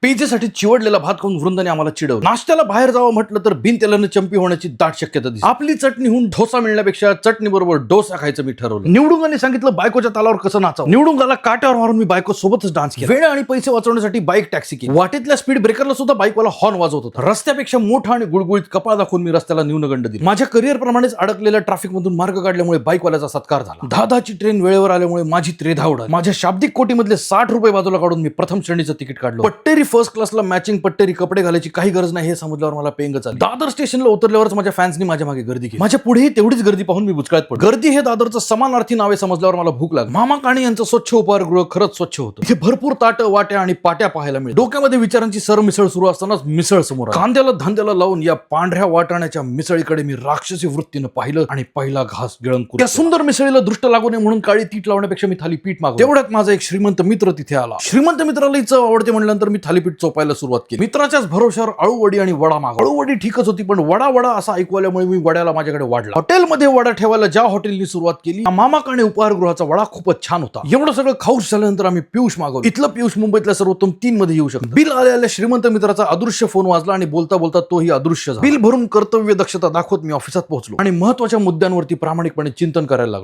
पिझ्झेसाठी चिवडलेला भात खाऊन वृंदाने आम्हाला चिडवलं. नाश्त्याला बाहेर जावं म्हटलं तर बिन तेलाने चंपी होण्याची दाट शक्यता दिसते. आपली चटणीहून डोसा मिळण्यापेक्षा चटणी बरोबर डोसा खायचं मी ठरवलं. निवडुंगाने सांगितलं बायकोच्या तालावर कसं नाचावं. निवडुंगाला काट्यावर मारून मी बायको सोबतच डान्स केला. वेळ आणि पैसे वाचवण्यासाठी बाईक टॅक्सी केली. वाटेतल्या स्पीड ब्रेकरला सुद्धा बाईकवाला हॉर्न वाजवत होता. रस्त्यापेक्षा मोठा आणि गुळगुळीत कपाळ दाखवून मी रस्त्याला न्यूनगंड दिली. माझ्या करिअर प्रमाणेच अडकलेल्या ट्रॅफिक मधून मार्ग काढल्यामुळे बाईकवाल्याचा सत्कार झाला. दादाची ट्रेन वेळेवर आल्यामुळे माझी त्रेधा उडाली. माझ्या शाब्दिक कोटीमधले 60 रुपये बाजूला काढून मी प्रथम श्रेणीचं तिकीट काढलं. पट्टेरी फर्स्ट क्लासला मॅचिंग पट्टेरी कपडे घालायची काही गरज नाही हे समजल्यावर मला पेंगच आली. दादर स्टेशनला उतरल्यावरच माझ्या फॅन्सनी माझ्या मागे गर्दी केली. माझ्या पुढेही तेवढीच गर्दी पाहून मी बुचकळ्यात पडलो. गर्दी हे दादरचं समानार्थी नावे समजल्यावर मला भूक लागली. मामा काणे यांचं स्वच्छ उपहारगृह खरंच स्वच्छ होतं. इथे भरपूर ताटं वाट्या आणि पाट्या पाहायला मिळत. डोक्यामध्ये विचारांची सरमिसळ सुरू असतानाच मिसळ समोर आली. कांद्याला धांद्याला लावून या पांढऱ्या वाटाण्याच्या मिसळीकडे मी राक्षसी वृत्तीनं पाहिलं आणि पहिला घास गिळंकून. त्या सुंदर मिसळीला दृष्ट लागू नये म्हणून काळी तीट लावण्यापेक्षा मी थालीपीठ मागवलं. तेवढ्यात माझा एक श्रीमंत मित्र तिथे आला. श्रीमंत मित्राला चव आवडते म्हणल्यानंतर मी थालीपीठ चोपायला सुरुवात केली. मित्राच्याच भरोशावर अळूवडी आणि वडा मागवला. अळूवडी ठीकच होती पण वडा वडा असा ऐकू आल्यामुळे मी वड्याला माझ्याकडे वाढला. हॉटेलमध्ये वडा ठेवायला ज्या हॉटेलनी सुरुवात केली मामा काणे उपहारगृहाचा वडा खूपच छान होता. एवढं सगळं खाऊश झाल्यानंतर आम्ही पियुष मागवलं. इथलं पियुष मुंबईतल्या सर्वोत्तम 3 मध्ये येऊ शकतं. बिल आलेल्या श्रीमंत मित्राचा अदृश्य फोन वाजला आणि बोलता बोलता तोही अदृश्य झाला. बिल भरून कर्तव्य दक्षता दाखवत मी ऑफिसात पोहोचलो आणि महत्वाच्या मुद्द्यांवरती प्रामाणिकपणे चिंतन करायला लागलो.